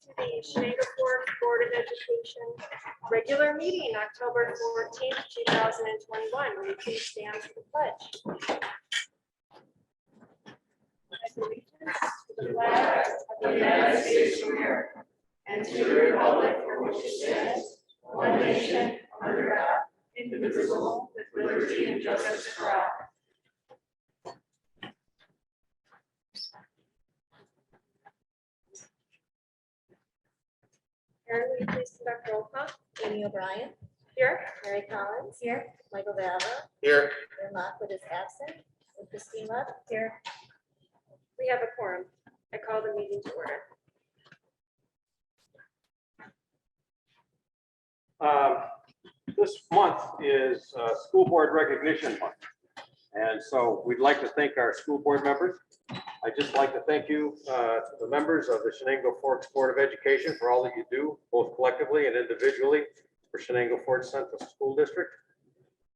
to the Chenango Board of Education regular meeting, October 14th, 2021. Will you please stand for the pledge? Allegiance to the flag of the United States of America and to the republic for which it stands, one nation, under God, indivisible, with liberty and justice for all. Karen, will you please conduct roll call? Amy O'Brien, Here. Mary Collins. Here. Michael Valla. Here. Aaron Lockwood is absent. And Christine Love. Here. We have a quorum. I call the meeting to order. This month is School Board Recognition Month. And so we'd like to thank our school board members. I'd just like to thank you, the members of the Chenango Forks Board of Education, for all that you do, both collectively and individually, for Chenango Forks Central School District.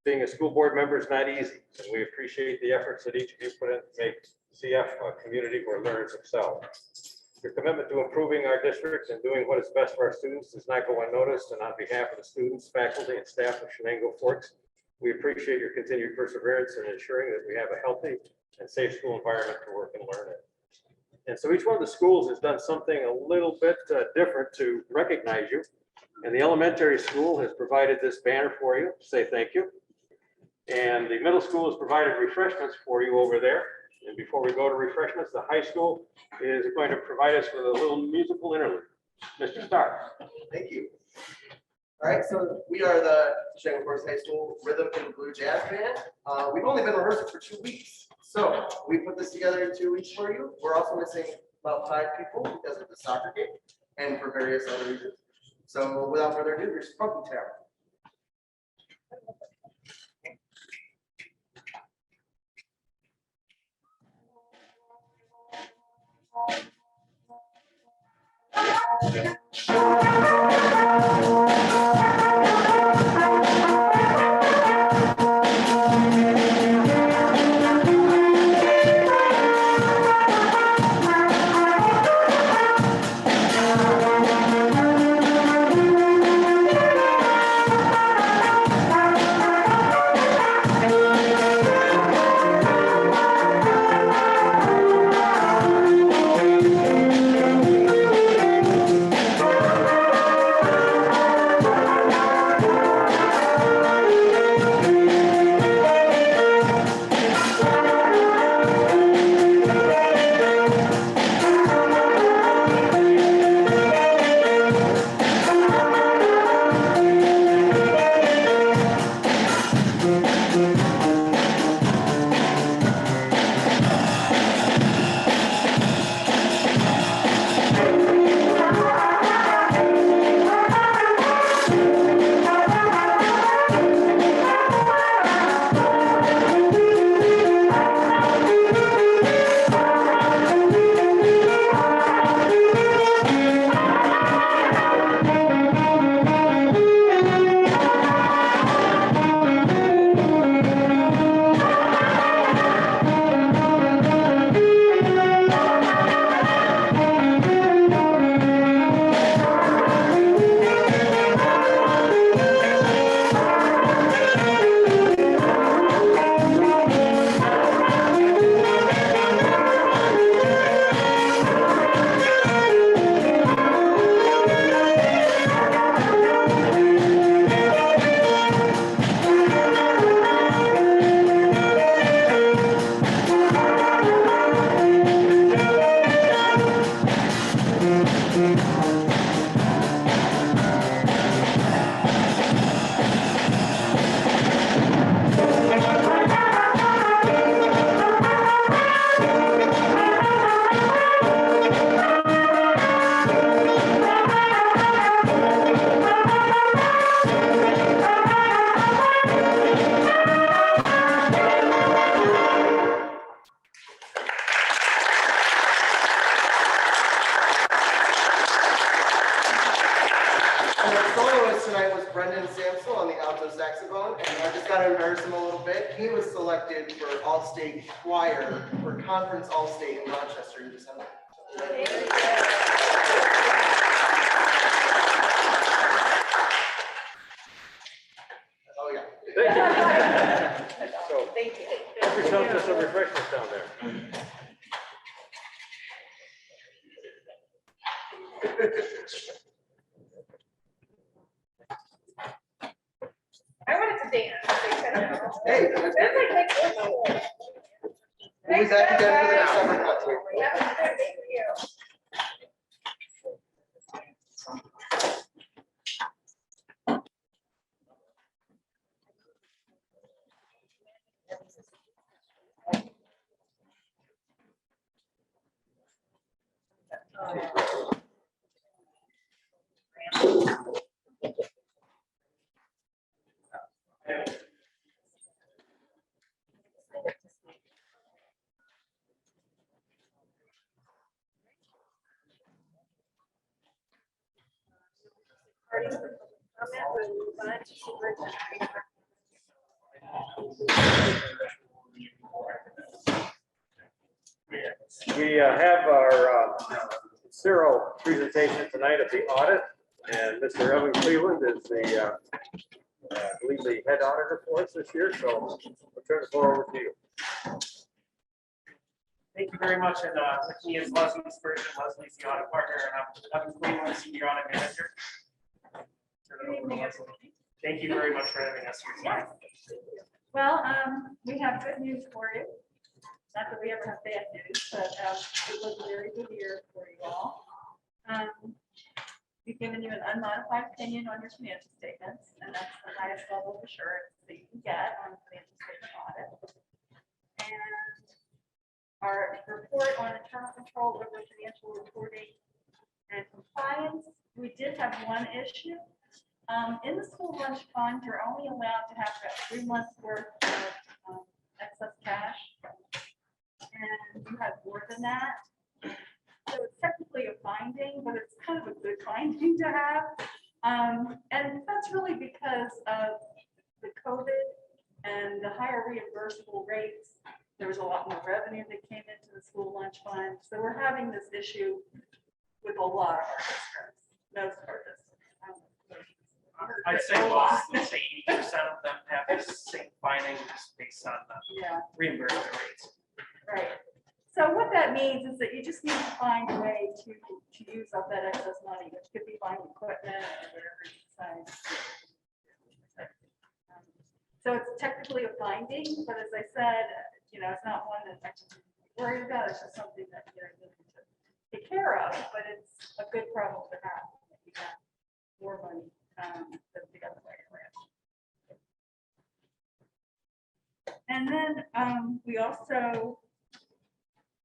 Being a school board member is not easy, and we appreciate the efforts that each of you put in to make CF a community where learners excel. Your commitment to improving our district and doing what is best for our students does not go unnoticed, and on behalf of the students, faculty, and staff of Chenango Forks, we appreciate your continued perseverance in ensuring that we have a healthy and safe school environment to work and learn in. And so each one of the schools has done something a little bit different to recognize you. And the elementary school has provided this banner for you to say thank you. And the middle school has provided refreshments for you over there. And before we go to refreshments, the high school is going to provide us with a little musical interlude. Mr. Starr. Thank you. All right, so we are the Chenango Forks High School Rhythm and Blue Jazz Band. We've only been rehearsing for 2 weeks, so we put this together in 2 weeks for you. We're also missing about 5 people because of the soccer game and for various other reasons. So without further ado, here's Funky Town. For All-State Choir for Conference All-State in Rochester in December. I wanted to dance. They said no. Hey, That's like next week. we'll be back again for the next summer concert. Yeah, thank you. We have our Cyril presentation tonight of the audit, and Mr. Evan Cleveland is the, I believe, the head auditor for us this year, so I'll turn the floor over to you. Thank you very much, and with me is Leslie Spurgeon. Leslie's the audit partner, and I'm Evan Cleveland, senior audit manager. Turn it over to Leslie. Thank you very much for having us here tonight. Well, we have good news for you. Not that we ever have bad news, but it was a very good year for you all. We've given you an unmodified opinion on your financial statements, and that's the highest level of assurance that you can get on financial statement audit. And our report on internal control over financial reporting and compliance, we did have one issue. In the school lunch fund, you're only allowed to have about 3 months worth of excess cash. And you have more than that. So it's technically a finding, but it's kind of a good finding to have. And that's really because of the COVID and the higher reimbursable rates. There was a lot more revenue that came into the school lunch fund. So we're having this issue with a lot of our districts, most of our districts. I'd say most, let's say 80% of them have the same finding just based on the Yeah. reimbursement rates. Right. So what that means is that you just need to find a way to use up that excess money, which could be buying equipment or whatever you decide. So it's technically a finding, but as I said, it's not one that I can worry about. It's just something that you're looking to take care of, but it's a good problem to have. You got more money than the other way around. And then we also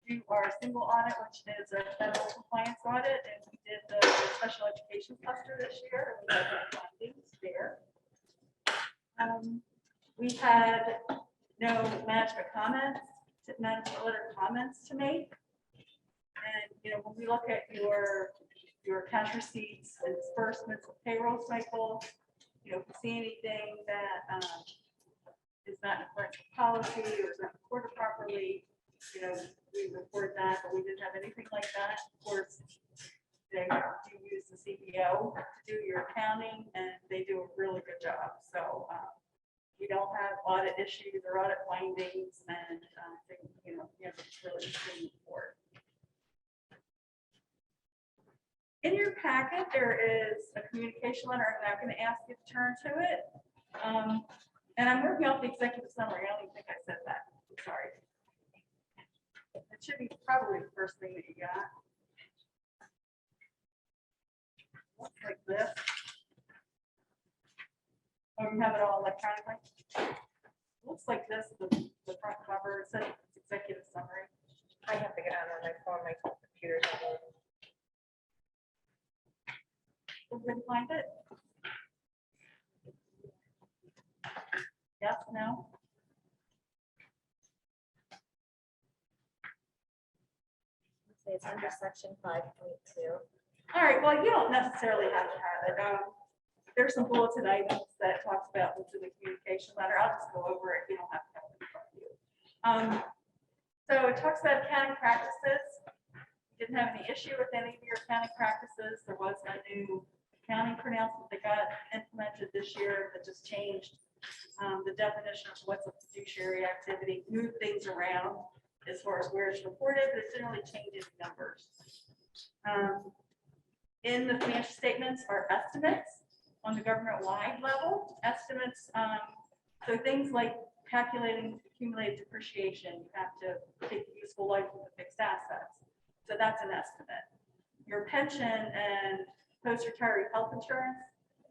do our single audit, which is a federal compliance audit, and we did the special education cluster this year, and we had no findings there. We had no management letter comments to make. And when we look at your cash receipts and disbursements, payroll cycle, if you see anything that is not in accordance with policy or is not reported properly, we report that, but we didn't have anything like that. Of course, they do use the CBO to do your accounting, and they do a really good job. So we don't have audit issues or audit findings, and it's really good report. In your packet, there is a communication letter. I'm not going to ask you to turn to it. And I'm working off the executive summary. I don't even think I said that. I'm sorry. It should be probably the first thing that you got. Looks like this. Oh, you have it all electronically? Looks like this, the front cover. It says it's executive summary. I have to get on my phone, my computer's on. Everybody find it? Yes, no? It's under section 5.2. All right, well, you don't necessarily have to have it. There's some bulleted items that talks about what's in the communication letter. I'll just go over it. You don't have to have it in front of you. So it talks about accounting practices. Didn't have any issue with any of your accounting practices. There was a new accounting pronouncement that got implemented this year that just changed the definition of what's a fiduciary activity, moved things around as far as where it's reported, but it didn't really change any numbers. in the financial statements are estimates on the government-wide level. Estimates, so things like calculating accumulated depreciation, you have to take the useful life of the fixed assets. So that's an estimate. Your pension and post-retiree health insurance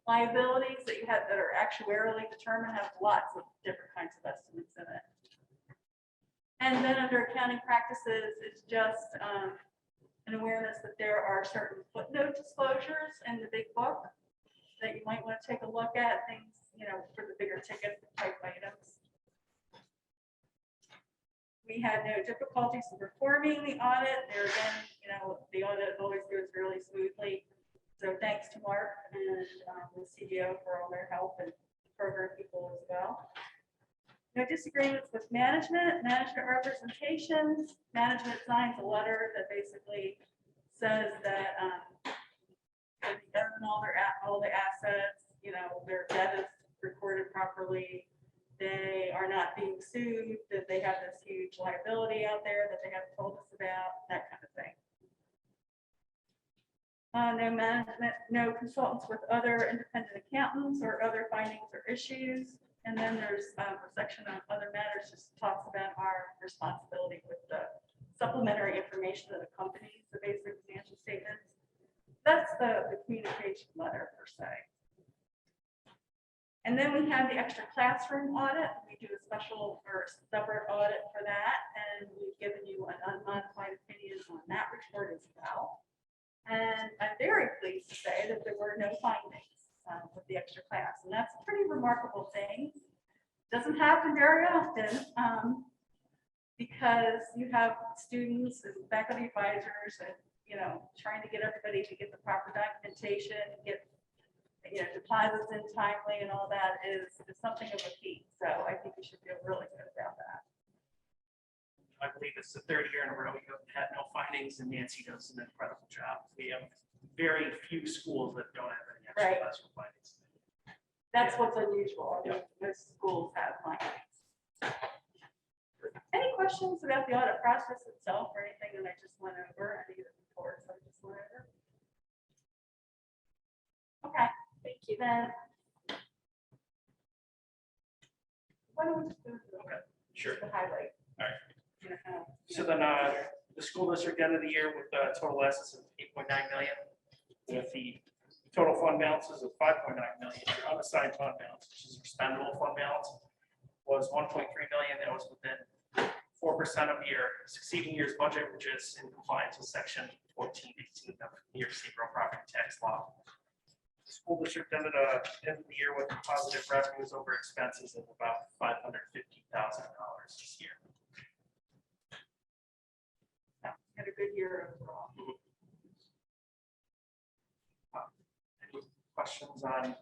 liabilities that you have that are actuarially determined have lots of different kinds of estimates in it. And then under accounting practices, it's just an awareness that there are certain footnote disclosures in the big book that you might want to take a look at, things, for the bigger ticket type items. We had no difficulties in performing the audit. There again, the audit always goes really smoothly. So thanks to Mark and the CEO for all their help and program people as well. No disagreements with management representations. Management signs a letter that basically says that they own all the assets, their debt is recorded properly. They are not being sued, that they have this huge liability out there that they haven't told us about, that kind of thing. No management, no consultants with other independent accountants or other findings or issues. And then there's a section on other matters, just talks about our responsibility with the supplementary information that accompanies the basic financial statements. That's the communication letter per se. And then we have the extra classroom audit. We do a special or separate audit for that. And we've given you an unmodified opinion on that report as well. And I'm very pleased to say that there were no findings with the extra class. And that's a pretty remarkable thing. Doesn't happen very often because you have students and faculty advisors and, trying to get everybody to get the proper documentation, get deposits in timely and all that is something of a feat. So I think we should feel really good about that. I believe it's the third year in a row we have had no findings, and Nancy does an incredible job. We have very few schools that don't have any extra classroom findings. That's what's unusual. Most schools have findings. Any questions about the audit process itself or anything that I just went over? Any of the reports I just went over? Okay, thank you. Then why don't we just go through Sure. the highlight? All right. So then the school district ended the year with total assets of 8.9 million, with the total fund balances of 5.9 million. Your unassigned fund balance, which is expendable fund balance, was 1.3 million. That was within 4% of your succeeding year's budget, which is in compliance with section 1418 of New York State real property tax law. The school district ended the year with positive revenues over expenses of about $550,000 this year. Had a good year overall. Any questions on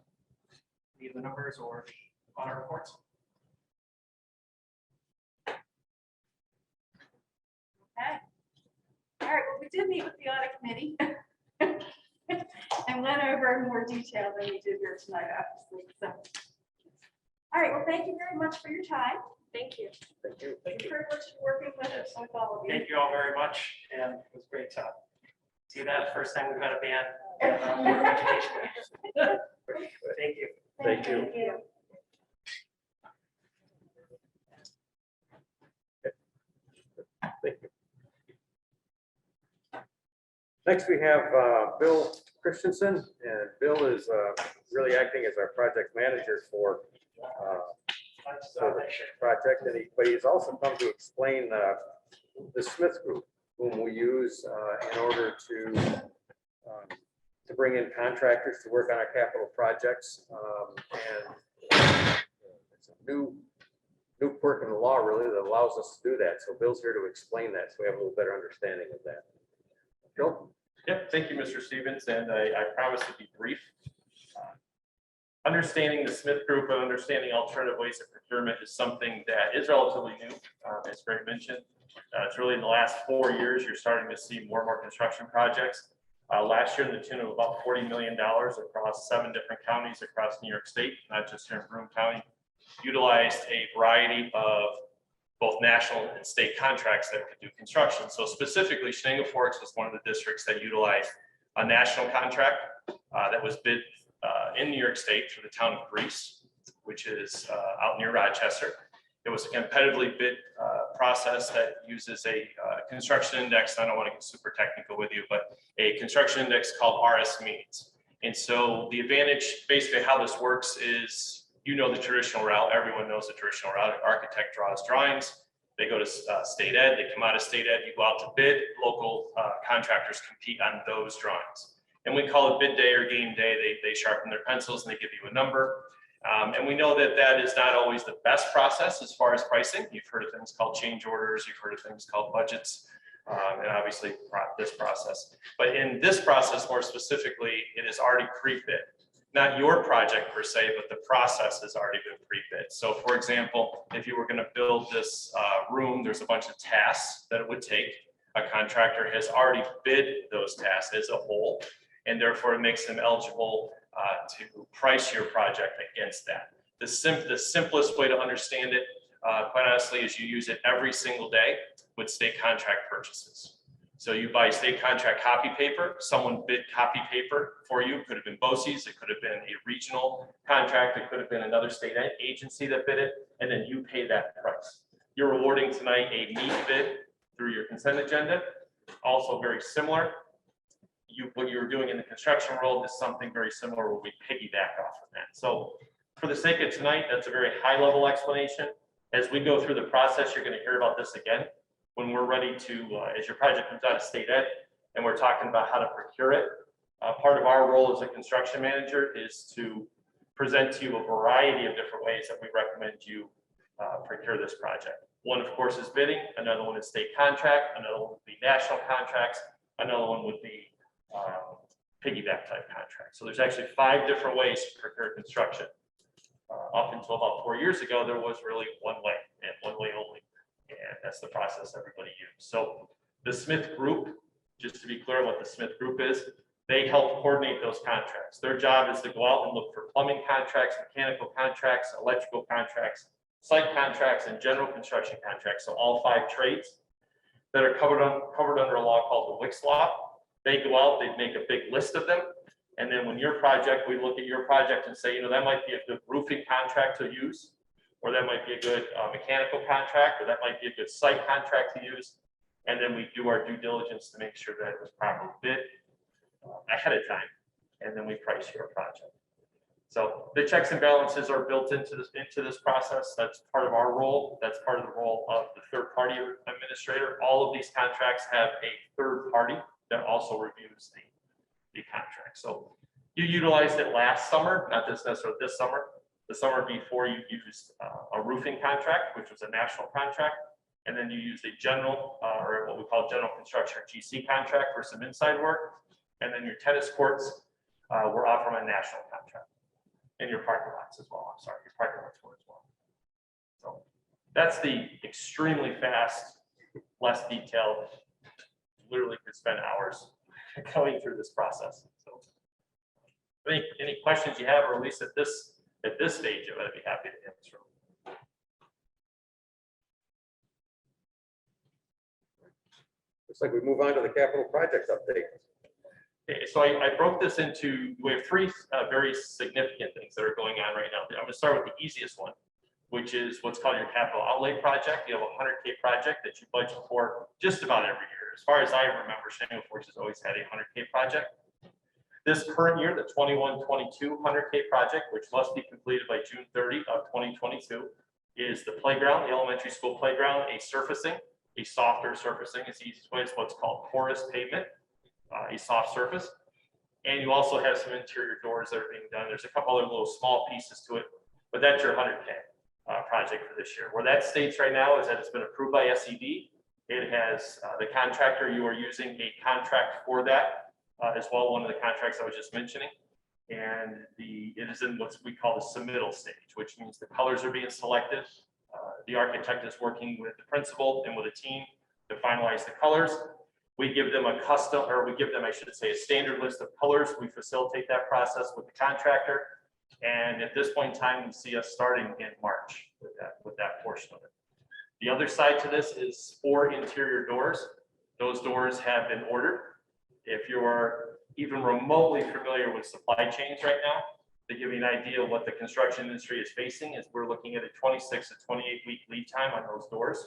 any of the numbers or the audit reports? Okay. All right, well, we did meet with the audit committee and went over in more detail than we did here tonight, obviously. So, all right, well, thank you very much for your time. Thank you. Thank you. Thank you. Privilege working with all of you. Thank you all very much, and it was great to see that. First time we've had a band. Thank you. Thank you. Thank you. Next, we have Bill Christensen, and Bill is really acting as our project manager for the project, and but he's also come to explain the Smith Group, whom we use in order to bring in contractors to work on our capital projects, and it's a new quirk in the law really that allows us to do that. So Bill's here to explain that, so we have a little better understanding of that. Bill? Yep, thank you, Mr. Stevens, and I promise to be brief. Understanding the Smith Group and understanding alternative ways of procurement is something that is relatively new, as Greg mentioned. It's really in the last 4 years, you're starting to see more and more construction projects. Last year, in the tune of about $40 million across 7 different counties across New York State, not just here in Broome County, utilized a variety of both national and state contracts that could do construction. So specifically, Chenango Forks was one of the districts that utilized a national contract that was bid in New York State for the town of Greece, which is out near Rochester. It was a competitively bid process that uses a construction index. I don't want to get super technical with you, but a construction index called RS means. And so the advantage, basically how this works is, you know, the traditional route. Everyone knows the traditional route. An architect draws drawings. They go to state ed. They come out of state ed. You go out to bid. Local contractors compete on those drawings. And we call it bid day or game day. They sharpen their pencils and they give you a number. And we know that that is not always the best process as far as pricing. You've heard of things called change orders. You've heard of things called budgets. And obviously this process. But in this process, more specifically, it is already pre-bid. Not your project per se, but the process has already been pre-bid. So for example, if you were going to build this room, there's a bunch of tasks that it would take. A contractor has already bid those tasks as a whole, and therefore it makes them eligible to price your project against that. The simplest way to understand it, quite honestly, is you use it every single day with state contract purchases. So you buy state contract copy paper, someone bid copy paper for you. It could have been BOCES, it could have been a regional contract, it could have been another state agency that bid it, and then you pay that price. You're awarding tonight a meat bid through your consent agenda. Also very similar. What you were doing in the construction world is something very similar where we piggyback off of that. So for the sake of tonight, that's a very high level explanation. As we go through the process, you're going to hear about this again when we're ready to, as your project comes out of state ed, and we're talking about how to procure it. Part of our role as a construction manager is to present to you a variety of different ways that we recommend you procure this project. One, of course, is bidding. Another one is state contract. Another one would be national contracts. Another one would be piggyback type contract. So there's actually 5 different ways to procure construction. Up until about 4 years ago, there was really one way and one way only. And that's the process everybody used. So the Smith Group, just to be clear what the Smith Group is, they help coordinate those contracts. Their job is to go out and look for plumbing contracts, mechanical contracts, electrical contracts, site contracts, and general construction contracts. So all 5 trades that are covered under a law called the Wicks Law. They go out, they make a big list of them. And then when your project, we look at your project and say, you know, that might be a good roofing contract to use, or that might be a good mechanical contract, or that might be a good site contract to use. And then we do our due diligence to make sure that it was properly bid ahead of time. And then we price your project. So the checks and balances are built into this process. That's part of our role. That's part of the role of the third party administrator. All of these contracts have a third party that also reviews the contract. So you utilized it last summer, not this necessarily this summer. The summer before you used a roofing contract, which was a national contract. And then you used a general or what we call general construction or GC contract for some inside work. And then your tennis courts were off from a national contract. And your parking lots as well. I'm sorry, your parking lots were as well. So that's the extremely fast, less detailed, literally could spend hours going through this process. So any questions you have, or at least at this stage of it, I'd be happy to answer. Looks like we move on to the capital projects update. Okay, so I broke this into, we have 3 very significant things that are going on right now. I'm going to start with the easiest one, which is what's called your capital outlay project. You have a 100K project that you budget for just about every year. As far as I remember, Chenango has always had a 100K project. This current year, the 21-22 100K project, which must be completed by June 30 of 2022, is the playground, the elementary school playground, a surfacing, a softer surfacing is the easiest way. It's what's called porous pavement, a soft surface. And you also have some interior doors that are being done. There's a couple other little small pieces to it, but that's your 100K project for this year. Where that states right now is that it's been approved by SED. It has the contractor, you are using a contract for that as well, one of the contracts I was just mentioning. And it is in what we call the submittal stage, which means the colors are being selected. The architect is working with the principal and with a team to finalize the colors. We give them a custom, or we give them, I should say, a standard list of colors. We facilitate that process with the contractor. And at this point in time, we see us starting in March with that portion of it. The other side to this is 4 interior doors. Those doors have been ordered. If you're even remotely familiar with supply chains right now. To give you an idea of what the construction industry is facing, is we're looking at a 26 to 28 week lead time on those doors.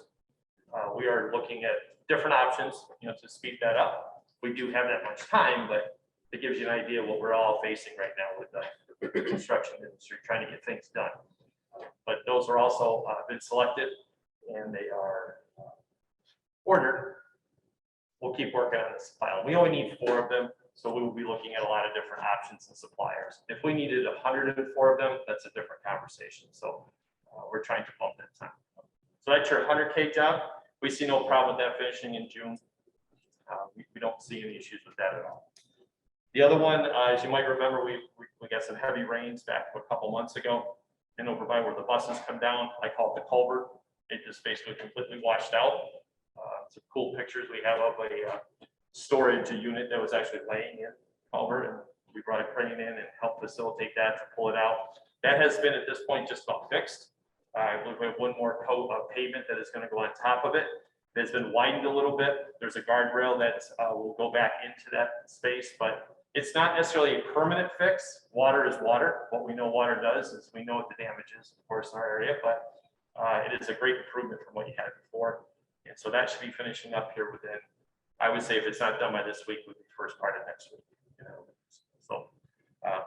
We are looking at different options, to speed that up. We do have that much time, but it gives you an idea of what we're all facing right now with the construction industry, trying to get things done. But those are also been selected and they are ordered. We'll keep working on this file. We only need 4 of them, so we will be looking at a lot of different options and suppliers. If we needed 104 of them, that's a different conversation. So we're trying to bump that time. So that's your 100K job. We see no problem with that finishing in June. We don't see any issues with that at all. The other one, as you might remember, we got some heavy rains back a couple months ago, and over by where the buses come down, I call it the culvert. It just basically completely washed out. Some cool pictures we have of a storage unit that was actually laying in culvert, and we brought a crane in and helped facilitate that to pull it out. That has been at this point just about fixed. I believe we have one more coat of pavement that is going to go on top of it. It's been widened a little bit. There's a guardrail that will go back into that space, but it's not necessarily a permanent fix. Water is water. What we know water does is we know what the damage is, of course, in our area, but it is a great improvement from what you had before. And so that should be finishing up here within, I would say if it's not done by this week, would be first part of next week. So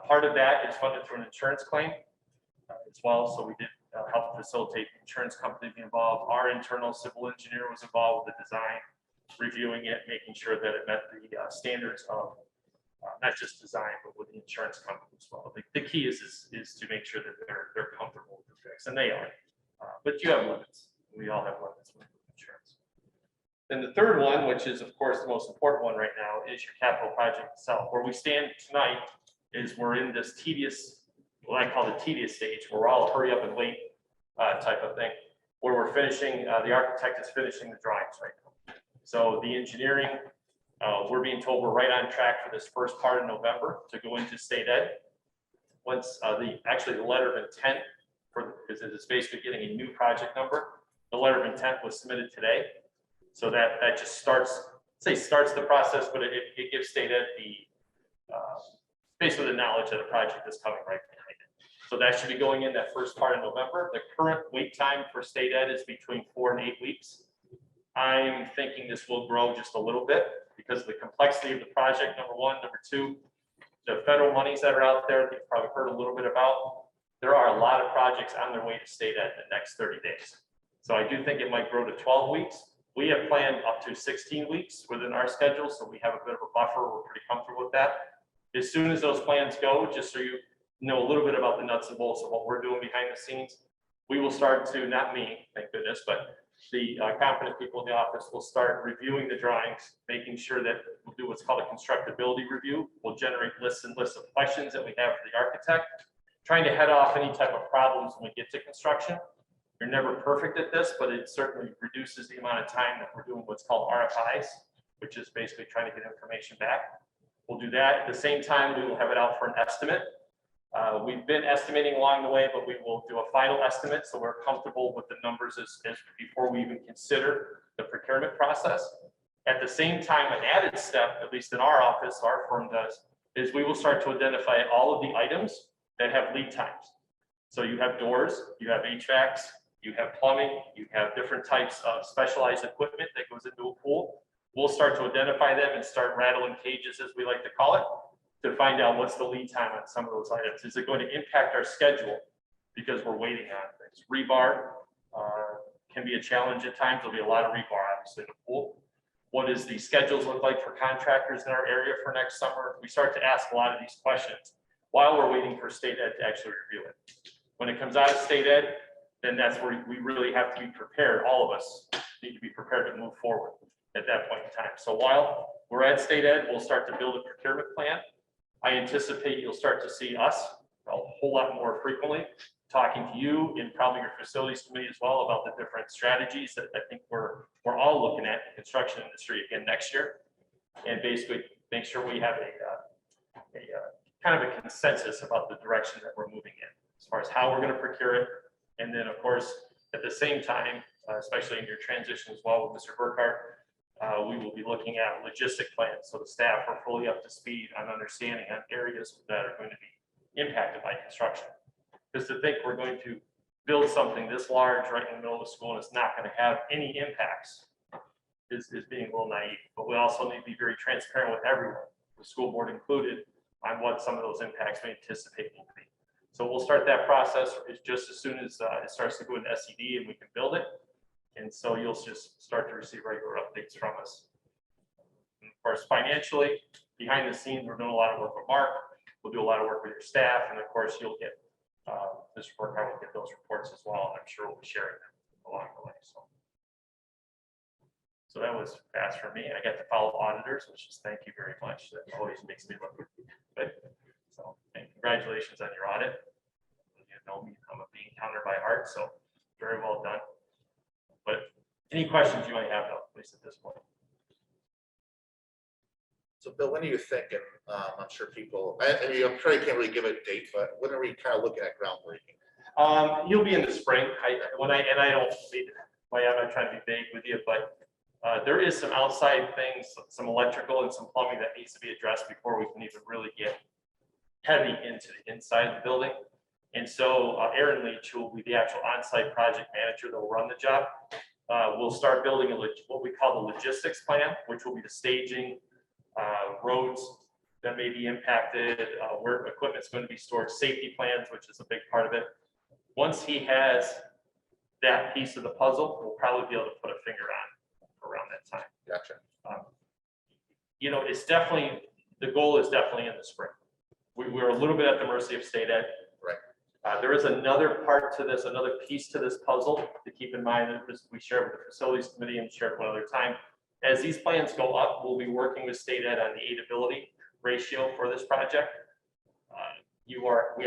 part of that is funded through an insurance claim as well. So we did help facilitate the insurance company be involved. Our internal civil engineer was involved with the design, reviewing it, making sure that it met the standards of not just design, but with the insurance company as well. The key is to make sure that they're comfortable with the fix, and they are. But you have limits. We all have limits with insurance. Then the third one, which is of course the most important one right now, is your capital project itself. Where we stand tonight is we're in this tedious, what I call the tedious stage, where we're all hurry up and wait type of thing, where we're finishing, the architect is finishing the drawings right now. So the engineering, we're being told we're right on track for this first part of November to go into state ed. Once actually the letter of intent, because it is basically getting a new project number, the letter of intent was submitted today. So that just starts the process, but it gives state ed the basically the knowledge that a project is coming right behind it. So that should be going in that first part of November. The current wait time for state ed is between 4 and 8 weeks. I'm thinking this will grow just a little bit because of the complexity of the project, number one. Number two, the federal monies that are out there, you've probably heard a little bit about. There are a lot of projects on their way to state ed in the next 30 days. So I do think it might grow to 12 weeks. We have planned up to 16 weeks within our schedule, so we have a bit of a buffer. We're pretty comfortable with that. As soon as those plans go, just so you know a little bit about the nuts and bolts of what we're doing behind the scenes, we will start to, not me, thank goodness, but the competent people in the office will start reviewing the drawings, making sure that we'll do what's called a constructability review. We'll generate lists and lists of questions that we have for the architect, trying to head off any type of problems when we get to construction. You're never perfect at this, but it certainly reduces the amount of time that we're doing what's called RFIs, which is basically trying to get information back. We'll do that. At the same time, we will have it out for an estimate. We've been estimating along the way, but we will do a final estimate so we're comfortable with the numbers as before we even consider the procurement process. At the same time, an added step, at least in our office, our firm does, is we will start to identify all of the items that have lead times. So you have doors, you have HVACs, you have plumbing, you have different types of specialized equipment that goes into a pool. We'll start to identify them and start rattling cages, as we like to call it, to find out what's the lead time on some of those items. Is it going to impact our schedule because we're waiting on things? Rebar can be a challenge at times. There'll be a lot of rebar, obviously, in the pool. What does the schedules look like for contractors in our area for next summer? We start to ask a lot of these questions while we're waiting for state ed to actually review it. When it comes out of state ed, then that's where we really have to be prepared. All of us need to be prepared to move forward at that point in time. So while we're at state ed, we'll start to build a procurement plan. I anticipate you'll start to see us a whole lot more frequently, talking to you and probably your facilities committee as well about the different strategies that I think we're all looking at in the construction industry again next year, and basically make sure we have a kind of a consensus about the direction that we're moving in as far as how we're going to procure it. And then, of course, at the same time, especially in your transition as well with Mr. Burkhart, We will be looking at logistic plans, so the staff are fully up to speed on understanding on areas that are going to be impacted by construction. Because to think we're going to build something this large right in the middle of the school and it's not going to have any impacts is being a little naive. But we also need to be very transparent with everyone, the school board included, on what some of those impacts we anticipate need to be. So we'll start that process just as soon as it starts to go into SED and we can build it. And so you'll just start to receive regular updates from us. And of course, financially, behind the scenes, we're doing a lot of work with Mark. We'll do a lot of work with your staff. And of course, you'll get this report, how we get those reports as well. And I'm sure we'll be sharing them along the way. So that was fast for me. I got to follow auditors, which is thank you very much. That always makes me look good. So and congratulations on your audit. You know me, I'm a bean counter by heart, so very well done. But any questions you might have, though, at least at this point. So Bill, when are you thinking? I'm sure people, I mean, I'm sure you can't really give a date, but when are we kind of looking at groundbreaking? You'll be in the spring. I don't, I'm not trying to be vague with you, but there is some outside things, some electrical and some plumbing that needs to be addressed before we can even really get heavy into the inside of the building. And so Aaron Leach, who will be the actual on-site project manager that will run the job, will start building what we call the logistics plan, which will be the staging, roads that may be impacted, where equipment's going to be stored, safety plans, which is a big part of it. Once he has that piece of the puzzle, we'll probably be able to put a finger on around that time. Gotcha. You know, it's definitely, the goal is definitely in the spring. We're a little bit at the mercy of state ed. Right. There is another part to this, another piece to this puzzle to keep in mind that we shared with the facilities committee and shared one other time. As these plans go up, we'll be working with state ed on the aidability ratio for this project. We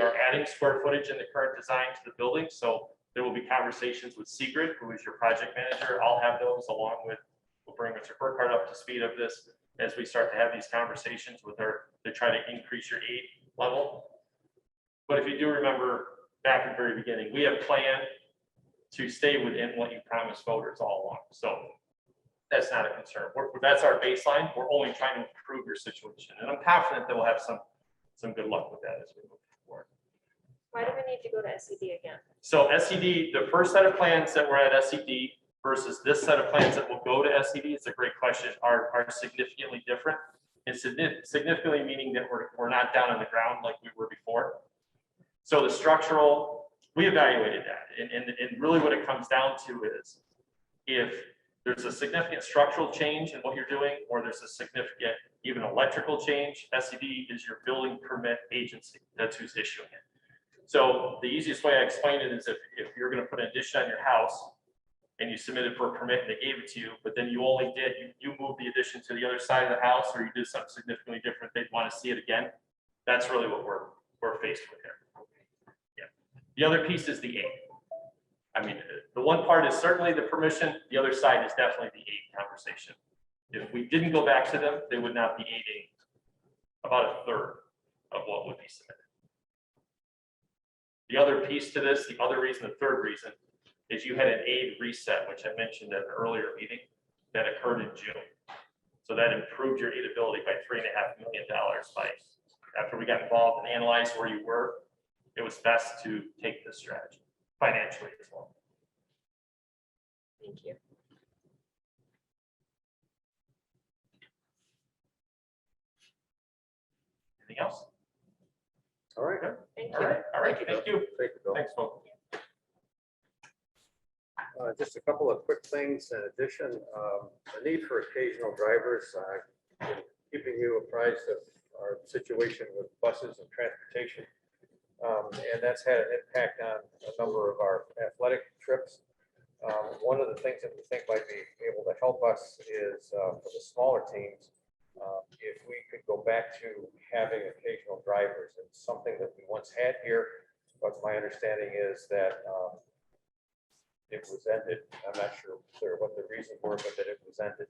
are adding square footage in the current design to the building, so there will be conversations with Sigrid, who is your project manager. I'll have those along with, we'll bring Mr. Burkhardt up to speed of this as we start to have these conversations with her to try to increase your aid level. But if you do remember back at the very beginning, we have planned to stay within what you promised voters all along. So that's not a concern. That's our baseline. We're only trying to improve your situation. And I'm confident that we'll have some good luck with that as we move forward. Why do we need to go to SED again? So SED, the first set of plans that were at SED versus this set of plans that will go to SED, it's a great question, are significantly different. And significantly meaning that we're not down on the ground like we were before. So the structural, we evaluated that. And really what it comes down to is if there's a significant structural change in what you're doing, or there's a significant even electrical change, SED is your building permit agency. That's who's issuing it. So the easiest way I explain it is if you're going to put an addition on your house and you submitted for a permit and they gave it to you, but then you only did, you moved the addition to the other side of the house, or you did something significantly different, they'd want to see it again. That's really what we're faced with here. Yeah. The other piece is the aid. I mean, the one part is certainly the permission. The other side is definitely the aid conversation. If we didn't go back to them, they would not be aiding about a third of what would be submitted. The other piece to this, the other reason, the third reason, is you had an aid reset, which I mentioned at an earlier meeting that occurred in June. So that improved your aidability by $3.5 million after we got involved and analyzed where you were. It was best to take this strategy financially as well. Thank you. Anything else? All right. Thank All you. right. All right. Thank you. Thank you, Bill. Thanks, folks. Just a couple of quick things in addition. The need for occasional drivers, keeping you apprised of our situation with buses and transportation. And that's had an impact on a number of our athletic trips. One of the things that we think might be able to help us is for the smaller teams, if we could go back to having occasional drivers. It's something that we once had here, but my understanding is that it was ended. I'm not sure what the reasons were, but that it was ended.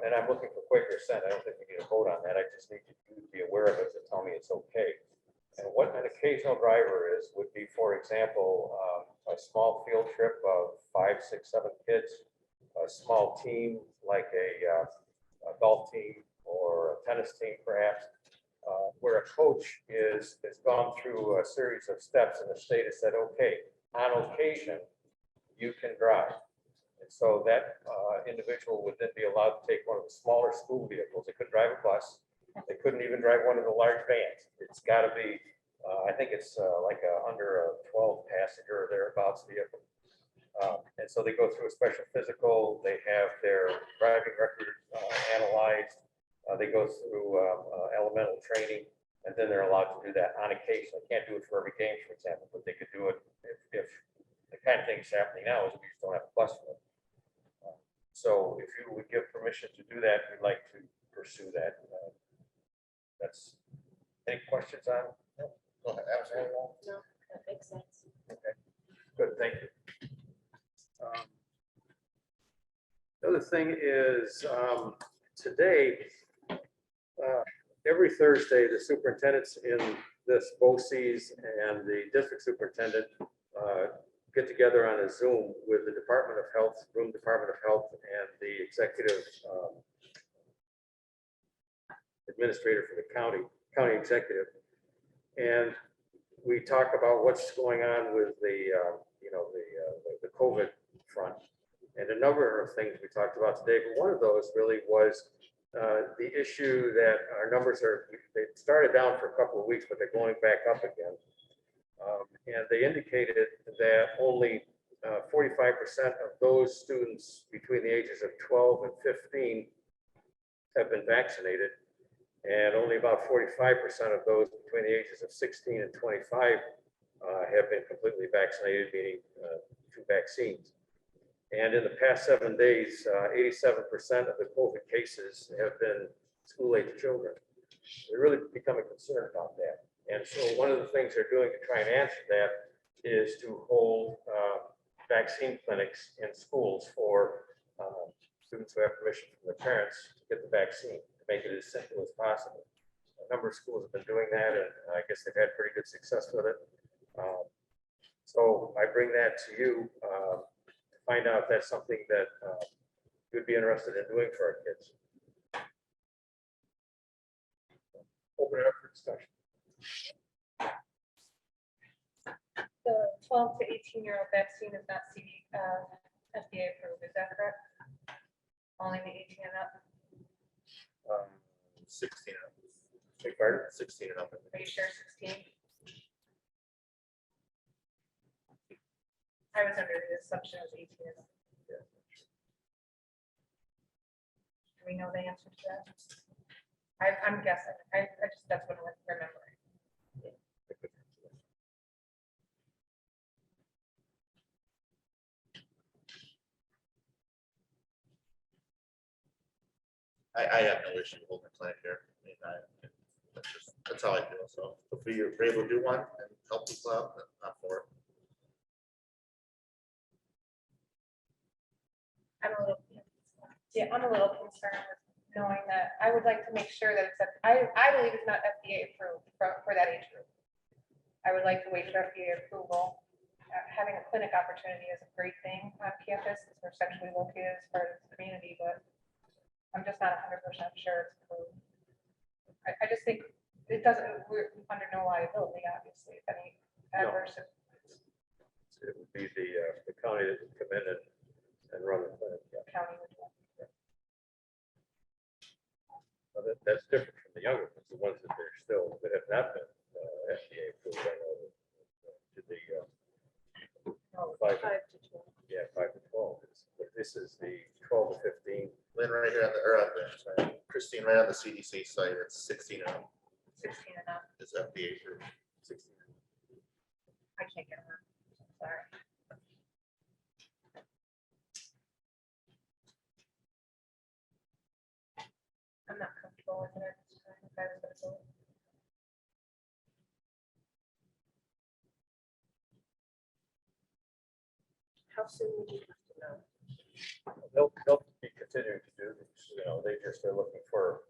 And I'm looking for Quaker Cent. I don't think we need a vote on that. I just need you to be aware of it to tell me it's okay. And what an occasional driver is would be, for example, a small field trip of 5, 6, 7 kids a small team, like a golf team or a tennis team perhaps, where a coach has gone through a series of steps and the state has said, okay, on occasion, you can drive. And so that individual would then be allowed to take one of the smaller school vehicles. They couldn't drive a bus. They couldn't even drive one of the large vans. It's got to be, I think it's like under a 12 passenger or thereabouts vehicle. And so they go through a special physical. They have their driving record analyzed. They go through elemental training, and then they're allowed to do that on occasion. They can't do it for every game, for example, but they could do it if the kind of thing that's happening now is we just don't have a bus for them. So if you would give permission to do that, we'd like to pursue that. That's, any questions on? No, go ahead, absolutely. No, that makes sense. Okay, good, thank you. The other thing is, today, every Thursday, the superintendents in this BOCES and the district superintendent get together on a Zoom with the Department of Health, Room Department of Health, and the executive administrator for the county executive. And we talk about what's going on with the COVID front, and a number of things we talked about today. But one of those really was the issue that our numbers they started down for a couple of weeks, but they're going back up again. And they indicated that only 45% of those students between the ages of 12 and 15 have been vaccinated. And only about 45% of those between the ages of 16 and 25 have been completely vaccinated, meaning 2 vaccines. And in the past 7 days, 87% of the COVID cases have been school-age children. They're really becoming concerned about that. And so one of the things they're doing to try and answer that is to hold vaccine clinics in schools for students who have permission from their parents to get the vaccine, to make it as simple as possible. A number of schools have been doing that, and I guess they've had pretty good success with it. So I bring that to you to find out if that's something that you'd be interested in doing for our kids. Open it up for discussion. The 12 to 18-year-old vaccine is not FDA approved, is that correct? Only the 18 and up? 16 and up. Beg pardon? 16 and up. Are you sure 16? I was under the assumption it was 18 and up. Yeah. Do we know the answer to that? I'm guessing. I just, that's what I'm remembering. I have no issue holding a clinic here. I mean, that's how I feel. So if we're able to do one and help people out, then I'm for it. I'm a little concerned with knowing that. I would like to make sure that I believe it's not FDA approved for that age group. I would like to wait for FDA approval. Having a clinic opportunity is a great thing on campus, because we're centrally located as part of the community, but I'm just not 100% sure it's approved. I just think it doesn't, we're under no liability, obviously, if any adverse. It would be the county that would come in and run the clinic. Yeah. County would do. Well, that's different from the younger ones, the ones that they're still, that have not been FDA approved. I know that, to the 5 to 12. Yeah, 5 to 12. But this is the 12 to 15. Lynn, right here on the, Christine, right on the CDC site, it's 16 and up. 16 and up. Is FDA approved. 16. I can't get one. Sorry. I'm not comfortable with it. If I was gonna do it. How soon would you have to know? They'll be continuing to do this, they just are looking for,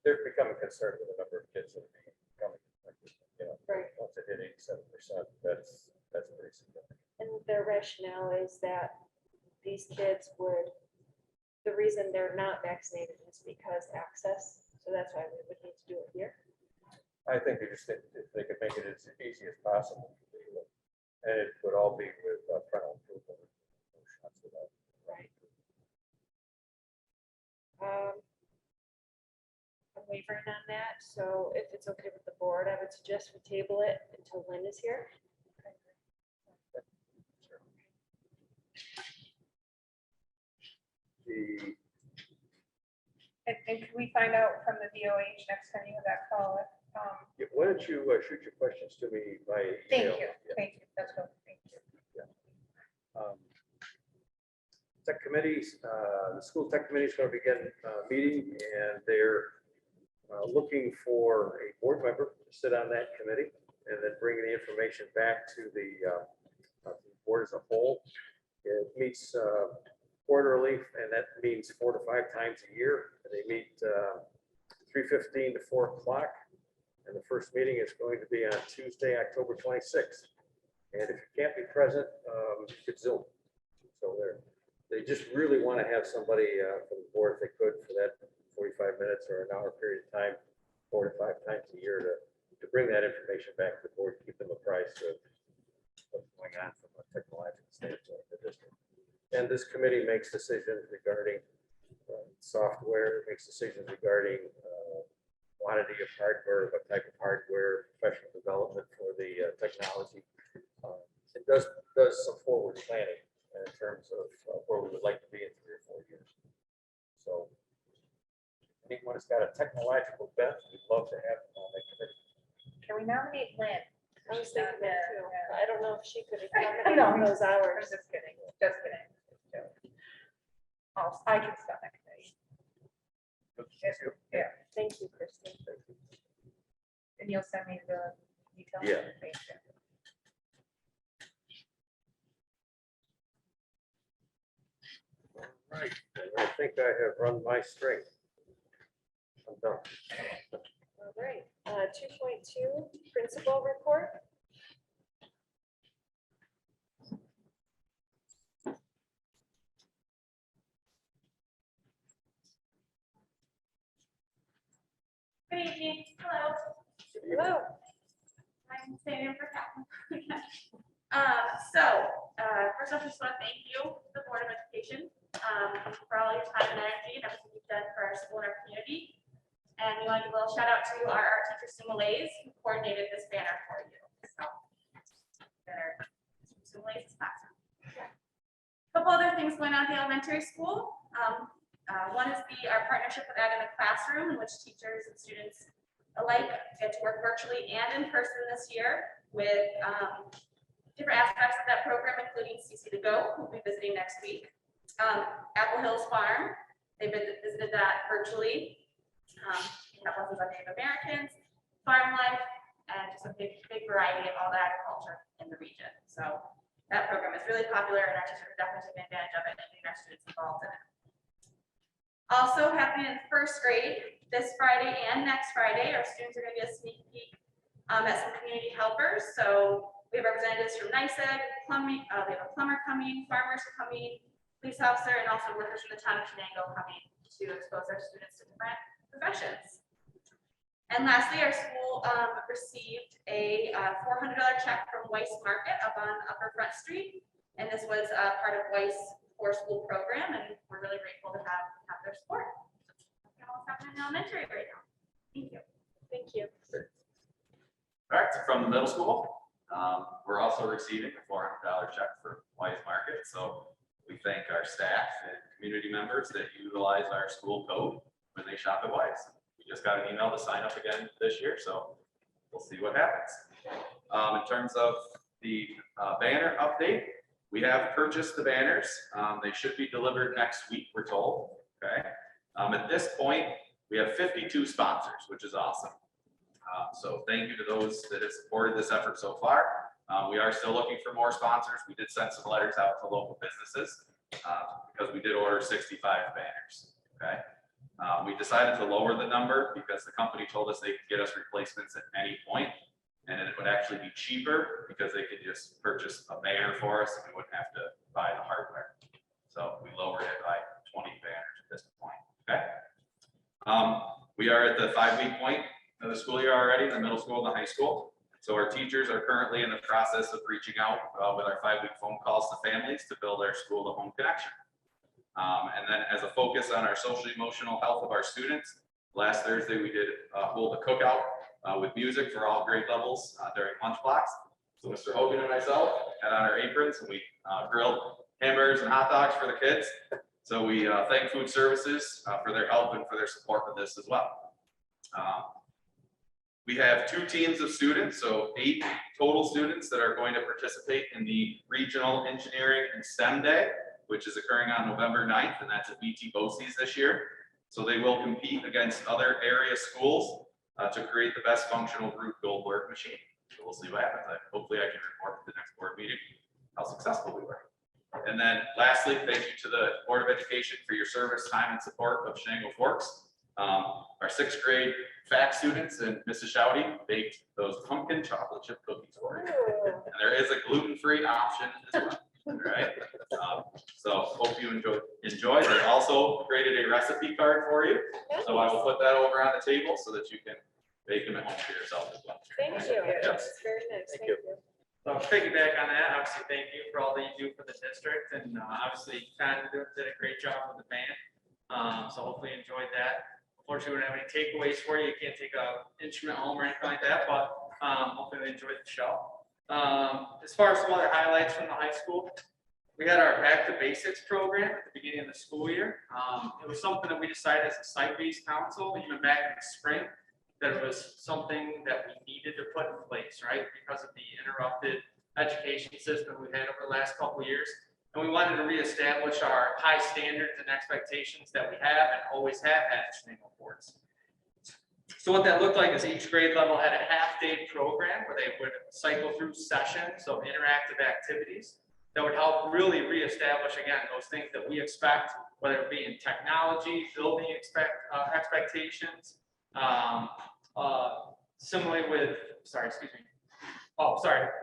they're becoming concerned with the number of kids that are becoming, Right. once they hit 87%, that's pretty significant. And their rationale is that these kids would the reason they're not vaccinated is because access, so that's why we would need to do it here. I think they just, if they could make it as easy as possible. And it would all be with parental approval. No shots without. Right. I'm wavering on that, so if it's okay with the board, I would suggest we table it until Lynn is here. The, And can we find out from the BOH next time you have that call? why don't you shoot your questions to me by email? Yeah. Thank you, that's good, thank you. Tech committees, the school tech committee is going to begin meeting, and they're looking for a board member to sit on that committee and then bring the information back to the board as a whole. It meets quarterly, and that means 4 to 5 times a year. They meet 3:15 to 4 o'clock, and the first meeting is going to be on Tuesday, October 26th. And if you can't be present, you could Zoom. So they just really want to have somebody from the board, if they could, for that 45 minutes or an hour period of time, 4 to 5 times a year to bring that information back to the board, keep them apprised of what's going on from a technological standpoint in the district. And this committee makes decisions regarding software, makes decisions regarding quantity of hardware, what type of hardware, professional development for the technology. It does some forward planning in terms of where we would like to be in 3 or 4 years. So anyone who's got a technological bent, we'd love to have them on that committee. Can we nominate Lynn? I was thinking that too. Yeah. I don't know if she could I accommodate know. those I'm hours. just kidding, just kidding. I can stop that committee. Yeah, Thank you, Kristen. and you'll send me the details. Yeah. Thank you. Right, I think I have run my string. I'm done. All right, 2.2, principal report. Good evening. Hello. Hello. I'm staying in for Catherine. First off, just want to thank you, the Board of Education, for all your time and energy and everything you've done for our school and our community. And we want to give a little shout out to our art teacher, Sumalays, who coordinated this banner for you. So, banner, Sumalays' classroom. Couple other things going on at the elementary school. One is our partnership with Ag in the Classroom, in which teachers and students alike get to work virtually and in person this year with different aspects of that program, including CC2Go, who will be visiting next week. Apple Hills Farm, they visited that virtually. We have lessons on Native Americans, farm life, and just a big variety of all the agriculture in the region. So that program is really popular, and our teachers are definitely taking advantage of it and getting our students involved in it. Also happening in first grade this Friday and next Friday, our students are going to get a sneak peek at some community helpers. So we have representatives from NYSEG, plumbing, we have a plumber coming, farmers coming, police officer, and also workers from the town of Chenango coming to expose our students to different professions. And lastly, our school received a $400 check from Weiss Market up on Upper Front Street. And this was part of Weiss for School program, and we're really grateful to have their support. That's what's happening in elementary right now. Thank you. Thank you. All right, so from the middle school, we're also receiving a $400 check for Wise Market. So we thank our staff and community members that utilize our school code when they shop at Wise. We just got an email to sign up again this year, so we'll see what happens. In terms of the banner update, we have purchased the banners. They should be delivered next week, we're told. Okay. At this point, we have 52 sponsors, which is awesome. So thank you to those that have supported this effort so far. We are still looking for more sponsors. We did send some letters out to local businesses because we did order 65 banners. Okay. We decided to lower the number because the company told us they could get us replacements at any point, and it would actually be cheaper because they could just purchase a banner for us and we wouldn't have to buy the hardware. So we lowered it by 20 banners. We are at the 5-week point of the school year already, in the middle school and the high school. So our teachers are currently in the process of reaching out with our 5-week phone calls to families to build our school to home connection. And then as a focus on our social emotional health of our students, last Thursday we did hold a cookout with music for all grade levels during lunch blocks. So Mr. Hogan and myself had on our aprons and we grilled hamburgers and hot dogs for the kids. So we thank Food Services for their help and for their support with this as well. We have 2 teams of students, so 8 total students that are going to participate in the Regional Engineering and STEM Day, which is occurring on November 9th, and that's at BT BOCES this year. So they will compete against other area schools to create the best functional Rube Goldberg machine. So we'll see what happens. Hopefully I can report at the next board meeting how successful we were. And then lastly, thank you to the Board of Education for your service, time, and support of Chenango Forks. Our 6th grade FAC students and Mrs. Shouty baked those pumpkin chocolate chip cookies for you. And there is a gluten-free option as well. All right. So hope you enjoy. They also created a recipe card for you. So I will put that over on the table so that you can bake them at home for yourself as well. Thank you. Yes. That's very nice. Thank you. So piggyback on that, obviously, thank you for all that you do for the district, and obviously, Con did a great job with the band. So hopefully you enjoyed that. Unfortunately, we don't have any takeaways for you. You can't take an instrument home or anything like that, but hopefully they enjoyed the show. As far as some other highlights from the high school, we had our Back to Basics program at the beginning of the school year. It was something that we decided as a site-based council, even back in the spring, that it was something that we needed to put in place, right? Because of the interrupted education system we've had over the last couple of years. And we wanted to reestablish our high standards and expectations that we have and always have had at Chenango Forks. So what that looked like is each grade level had a half-day program where they would cycle through sessions of interactive activities that would help really reestablish, again, those things that we expect, whether it be in technology, building expectations, similarly with,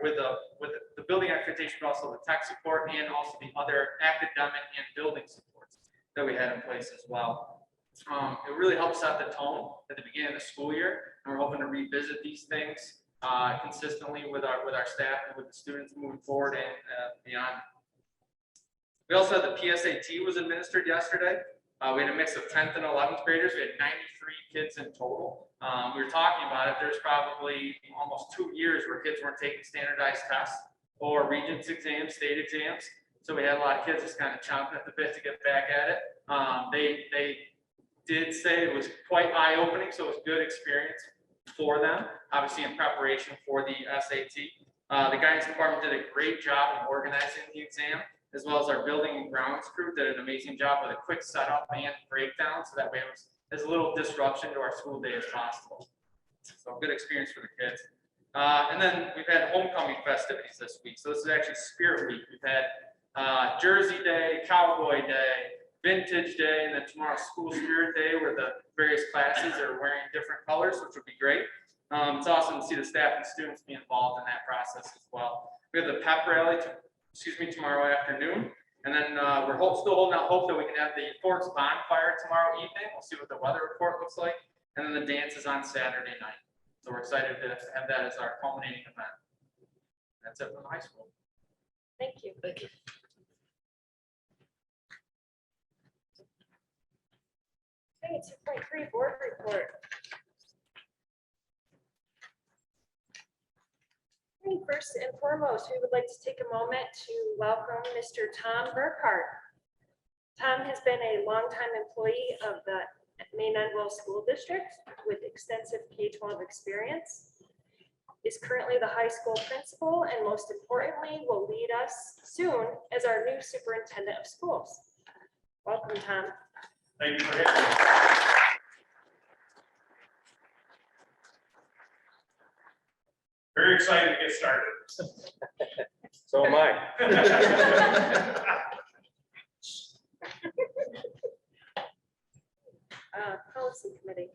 with the building expectation, but also the tech support and also the other academic and building supports that we had in place as well. It really helps set the tone at the beginning of the school year, and we're hoping to revisit these things consistently with our staff and with the students moving forward and beyond. We also had the PSAT was administered yesterday. We had a mix of 10th and 11th graders. We had 93 kids in total. We were talking about it. There's probably almost 2 years where kids weren't taking standardized tests or Regents exams, state exams. So we had a lot of kids just kind of chomping at the bit to get back at it. They did say it was quite eye-opening, so it was a good experience for them, obviously in preparation for the SAT. The guidance department did a great job in organizing the exam, as well as our building and grounds crew did an amazing job with a quick setup and breakdown, so that way it was as little disruption to our school day as possible. So good experience for the kids. And then we've had homecoming festivities this week. So this is actually Spirit Week. We've had Jersey Day, Cowboy Day, Vintage Day, and then tomorrow School Spirit Day, where the various classes are wearing different colors, which would be great. It's awesome to see the staff and students be involved in that process as well. We have the pep rally, tomorrow afternoon. And then we're still holding out hope that we can have the Forks bonfire tomorrow evening. We'll see what the weather report looks like. And then the dance is on Saturday night. So we're excited to have that as our culminating event. That's it from the high school. Thank you. Thank you. Okay, 2.3 board report. First and foremost, we would like to take a moment to welcome Mr. Tom Burkhart. Tom has been a longtime employee of the Main Enville School District with extensive K-12 experience, is currently the high school principal, and most importantly, will lead us soon as our new superintendent of schools. Welcome, Tom. Thank you for having me. Very excited to get started. So am I. Policy committee.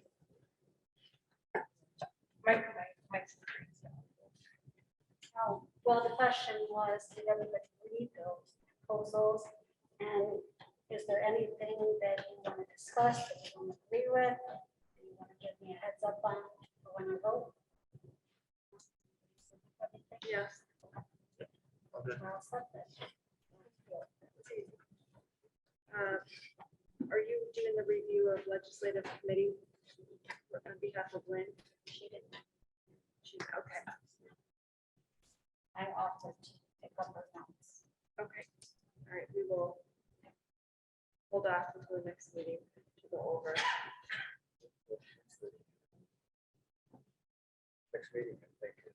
Well, the question was, did everybody read those proposals? And is there anything that you want to discuss that you don't agree with? Do you want to me a heads up on when I vote. Yes. Okay. We're all set then. Are you doing the review of legislative committee on behalf of Lynn? She didn't, Okay, I offered to pick up her notes. okay. All right, we will hold off until the next meeting to go over. Next meeting, I think is.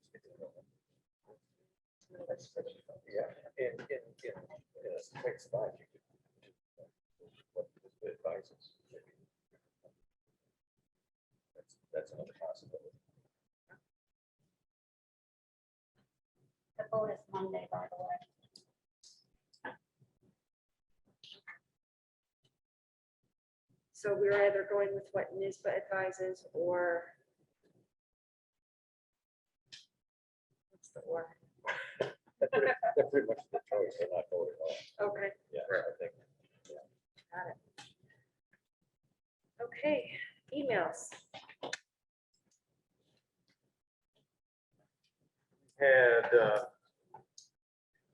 Yeah, in a text spot, you could. What the advices. That's another possibility. The vote is Monday, by the way. So we're either going with what NISBA advises or. What's the or? They're pretty much the choice, they're not voting on. Okay, Yeah, I think. got it. Okay, emails. Had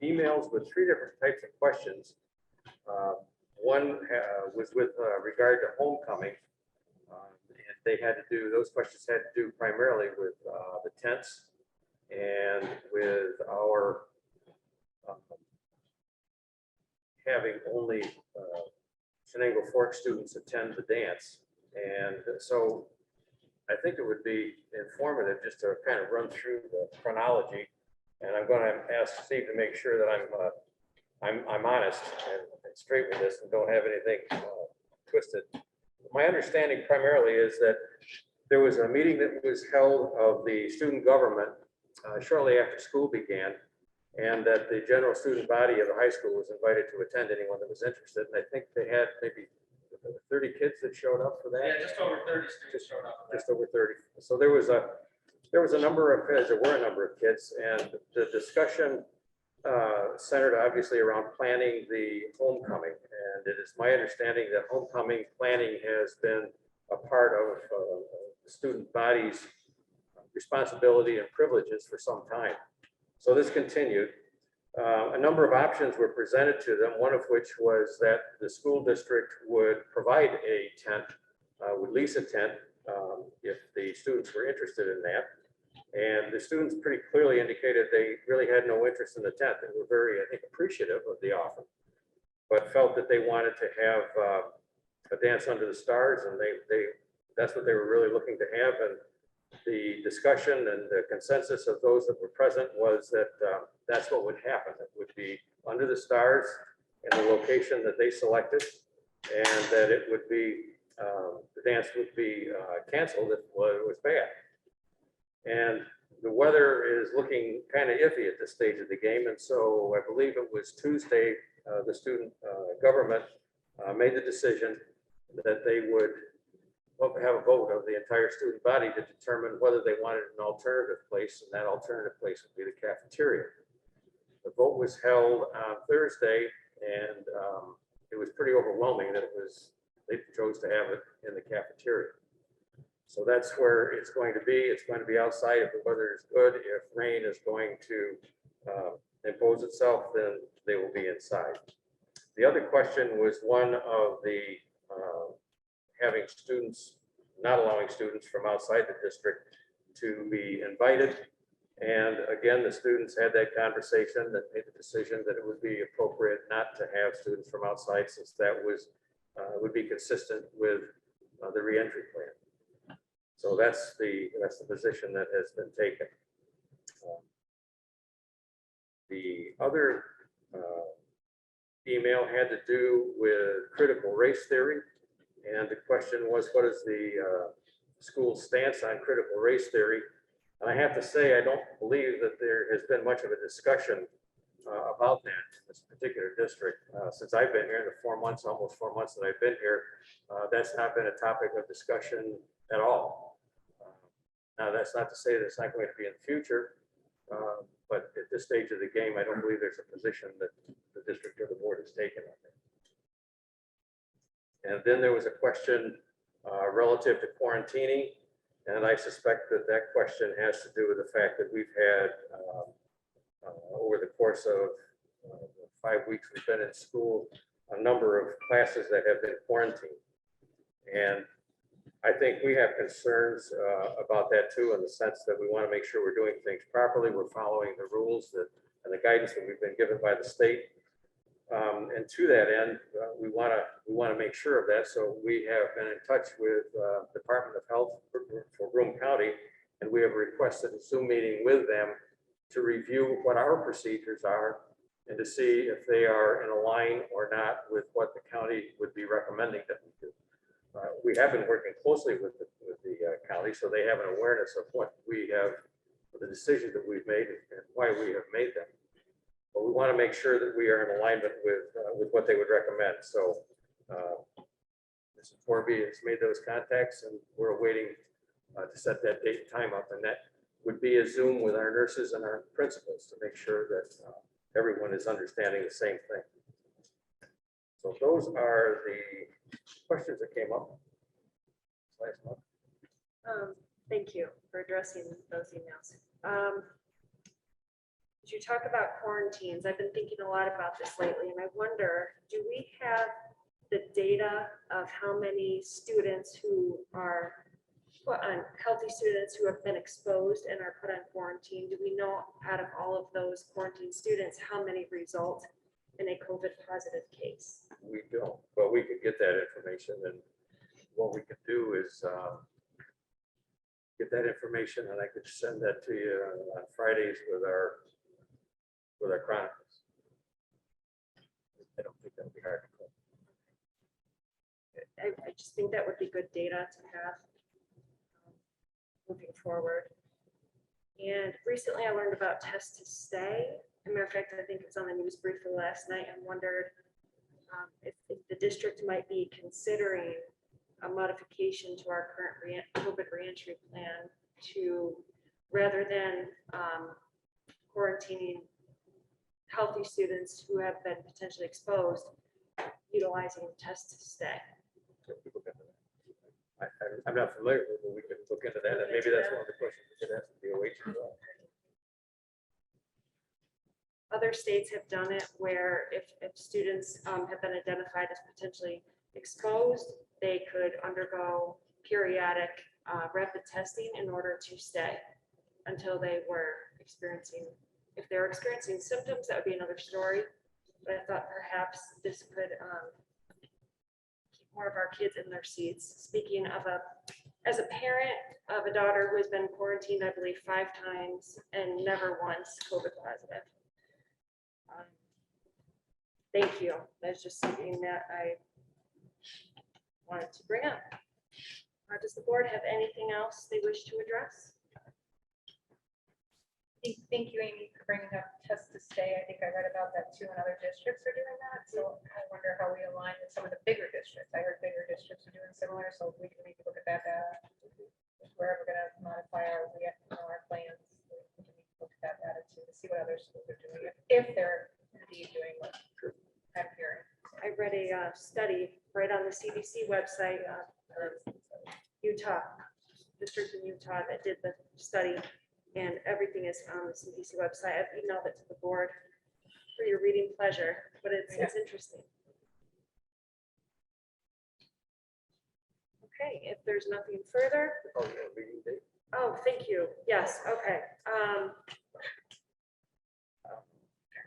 emails with 3 different types of questions. One was with regard to homecoming. And they had to do, those questions had to do primarily with the tents and with our having only Chenango Fork students attend the dance. And so I think it would be informative just to kind of run through the chronology. And I'm going to ask Steve to make sure that I'm honest and straight with this and don't have anything twisted. My understanding primarily is that there was a meeting that was held of the student government shortly after school began, and that the general student body of the high school was invited to attend, anyone that was interested. And I think they had maybe 30 kids that showed up for that. Yeah, just over 30 students showed up. Just over 30. So there was a number of kids, there were a number of kids, and the discussion centered obviously around planning the homecoming. And it is my understanding that homecoming planning has been a part of the student body's responsibility and privileges for some time. So this continued. A number of options were presented to them, one of which was that the school district would provide a tent, would lease a tent if the students were interested in that. And the students pretty clearly indicated they really had no interest in the tent. They were very, I think, appreciative of the offer, but felt that they wanted to have a dance under the stars, and that's what they were really looking to have. And the discussion and the consensus of those that were present was that that's what would happen. It would be under the stars in the location that they selected, and that it would be, the dance would be canceled if it was bad. And the weather is looking kind of iffy at this stage of the game. And so I believe it was Tuesday, the student government made the decision that they would have a vote of the entire student body to determine whether they wanted an alternative place, and that alternative place would be the cafeteria. The vote was held on Thursday, and it was pretty overwhelming that they chose to have it in the cafeteria. So that's where it's going to be. It's going to be outside if the weather is good. If rain is going to impose itself, then they will be inside. The other question was one of the having students, not allowing students from outside the district to be invited. And again, the students had that conversation that made the decision that it would be appropriate not to have students from outside, since that would be consistent with the reentry plan. So that's the position that has been taken. The other email had to do with critical race theory. And the question was, what is the school's stance on critical race theory? And I have to say, I don't believe that there has been much of a discussion about that in this particular district. Since I've been here, almost 4 months that I've been here, that's not been a topic of discussion at all. Now, that's not to say that it's not going to be in the future, but at this stage of the game, I don't believe there's a position that the district or the board has taken on it. And then there was a question relative to quarantining. And I suspect that that question has to do with the fact that we've had, over the course of 5 weeks we've been in school, a number of classes that have been quarantined. And I think we have concerns about that too, in the sense that we want to make sure we're doing things properly. We're following the rules that, and the guidance that we've been given by the state. And to that end, we want to make sure of that. So we have been in touch with Department of Health for Broome County, and we have requested a Zoom meeting with them to review what our procedures are and to see if they are in line or not with what the county would be recommending that we do. We have been working closely with the county, so they have an awareness of what we have, the decisions that we've made and why we have made them. But we want to make sure that we are in alignment with what they would recommend. So Mrs. Forby has made those contacts, and we're waiting to set that date and time up. And that would be a Zoom with our nurses and our principals to make sure that everyone is understanding the same thing. So those are the questions that came up last month. Thank you for addressing those emails. As you talk about quarantines, I've been thinking a lot about this lately, and I wonder, do we have the data of how many students who are put on, healthy students who have been exposed and are put on quarantine? Do we know out of all of those quarantine students, how many result in a COVID positive case? We don't, but we could get that information, and what we could do is get that information, and I could send that to you on Fridays with our chronicles. I don't think that would be hard to pull. I just think that would be good data to have moving forward. And recently I learned about test to stay. As a matter of fact, I think it was on the news briefly last night, and wondered if the district might be considering a modification to our current COVID reentry plan to, rather than quarantining healthy students who have been potentially exposed, utilizing test to stay. I'm not familiar with it, but we can look into that, and maybe that's one of the questions we could ask the BOE as well. Other states have done it where if students have been identified as potentially exposed, they could undergo periodic rapid testing in order to stay until they were experiencing, if they're experiencing symptoms, that would be another story. But I thought perhaps this could keep more of our kids in their seats. Speaking of as a parent of a daughter who has been quarantined, I believe 5 times and never once COVID positive. Thank you. That's just something that I wanted to bring up. Does the board have anything else they wish to address? Thank you, Amy, for bringing up test to stay. I think I read about that too, and other districts are doing that. So I wonder how we align with some of the bigger districts. I heard bigger districts are doing similar, so we can maybe look at that data. If we're ever going to modify our plans, we can look at that data too, to see what other schools are doing, if they're indeed doing what I'm hearing. I read a study right on the CDC website, Utah, district in Utah that did the study, and everything is on the CDC website. I've emailed it to the board for your reading pleasure, but it's interesting. Okay, if there's nothing further. Oh, thank you. Yes, okay.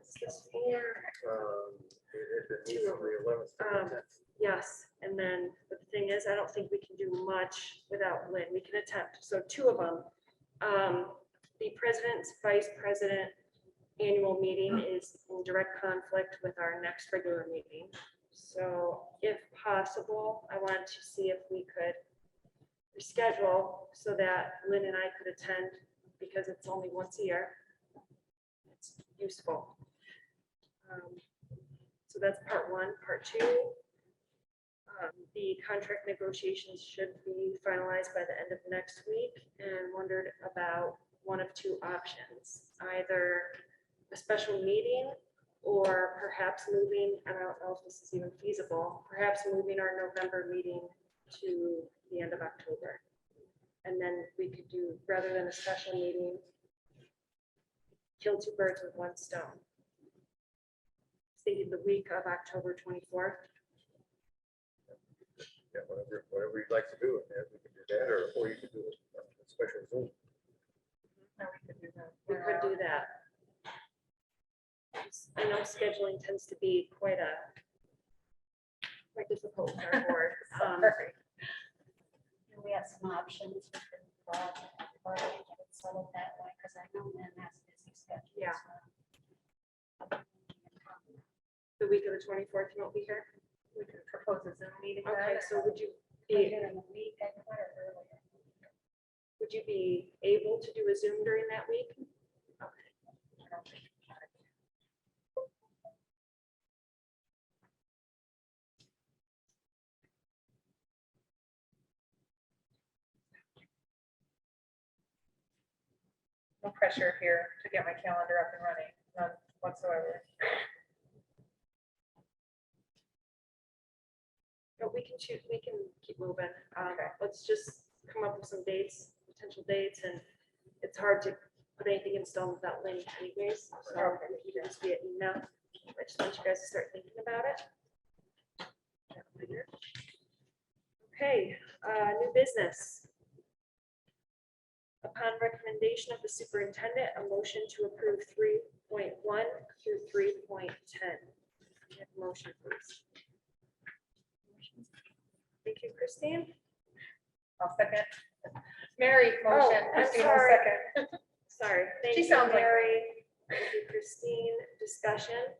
Is this for? Yes, and then the thing is, I don't think we can do much without Lynn. We can attempt. So 2 of them. The president's vice president annual meeting is in direct conflict with our next regular meeting. So if possible, I wanted to see if we could reschedule so that Lynn and I could attend, because it's only once a year. It's useful. So that's part 1. Part 2, the contract negotiations should be finalized by the end of next week, and wondered about one of 2 options, either a special meeting or perhaps moving, I don't know if this is even feasible, perhaps moving our November meeting to the end of October. And then we could do, rather than a special meeting, kill two birds with one stone. Thinking the week of October 24th. Yeah, whatever you'd like to do, and we can do that, or you can do a special Zoom. No, we could do that. We could do that. I know scheduling tends to be quite difficult for our board. Perfect. And we have some options. We can get it settled that way, because I know Lynn has a busy schedule. Yeah. so. The week of the 24th, you won't be here? We could propose a Zoom meeting. Okay, then. so would you Later in the week, I can order earlier. would you be able to do a Zoom during that week? I don't think- No pressure here to get my calendar up and running, none whatsoever. But we can choose, we can keep moving. Okay. Let's just come up with some dates, potential dates, and it's hard to put anything in stone without Lynn anyways. So Okay. we can just via email. I just want you guys to start thinking about it. Okay, new business. Upon recommendation of the superintendent, a motion to approve 3.1 through 3.10. Motion, please. Thank you, Christine. I'll second. Mary, motion, I'm Christine will sorry. second. Sorry. Thank She you, sounds like- Mary. Thank you, Christine. Discussion.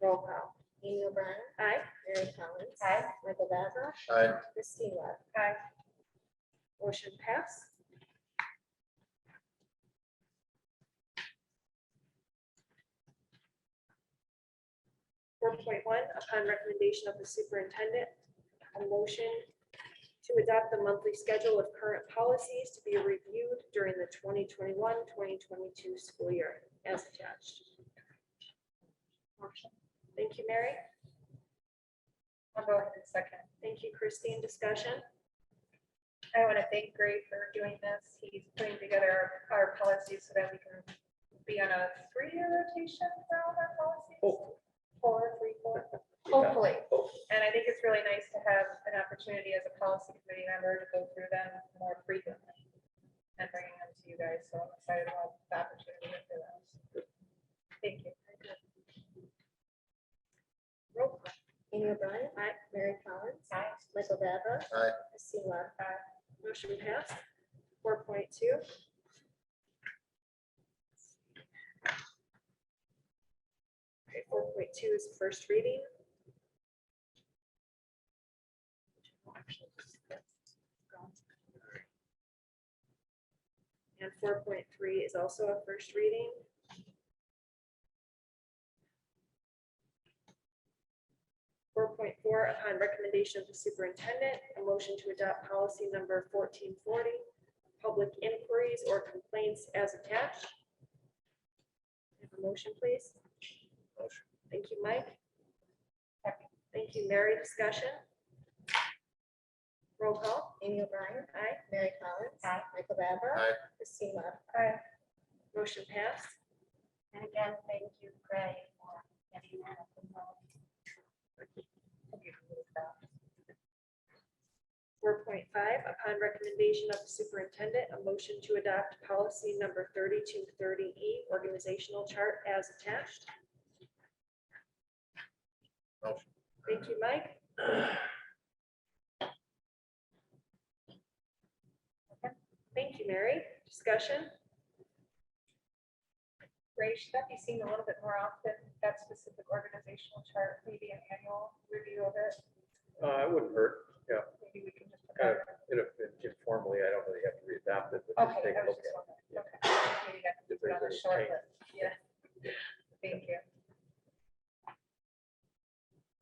Roll call. Amy O'Brien, Aye. Mary Collins. Aye. Michael Vavra, Aye. Christine Webb. Aye. Motion pass. Four point one, upon recommendation of the superintendent, a motion to adopt the monthly schedule of current policies to be reviewed during the 2021-2022 school year as attached. Thank you, Mary. I'll go ahead and second. Thank you, Christine. Discussion. I want to thank Gray for doing this. He's putting together our policies so that we can be on a 3-year rotation for all of our policies. Four, hopefully. And I think it's really nice to have an opportunity as a policy committee member to go through them more frequently and bringing them to you guys. So I'm excited about the opportunity for those. Thank you. Roll call. Amy O'Brien. Aye. Mary Collins. Aye. Michael Vavra. Aye. Christine Webb. Motion passed. 4.2. Okay, 4.2 is first reading. And 4.3 is also a first reading. 4.4, upon recommendation of the superintendent, a motion to adopt policy number 1440, public inquiries or complaints as attached. Have a motion, please. Motion. Thank you, Mike. Thank you, Mary. Discussion. Roll call. Amy O'Brien. Aye. Mary Collins. Aye. Michael Vavra. Aye. Christine Webb. Aye. Motion passed. And again, thank you, Gray, for getting that up and running. 4.5, upon recommendation of the superintendent, a motion to adopt policy number 3230E, organizational chart as attached. Motion. Thank you, Mike. Thank you, Mary. Discussion. Ray, should that be seen a little bit more often, that specific organizational chart, maybe an annual review of it? It wouldn't hurt, yeah, Maybe we can just. kind of, informally, I don't really have to readopt it, but just Okay, take I a was look just at it. wondering. Okay. Maybe that can If put on a there's any short change. list. Yeah. Thank you.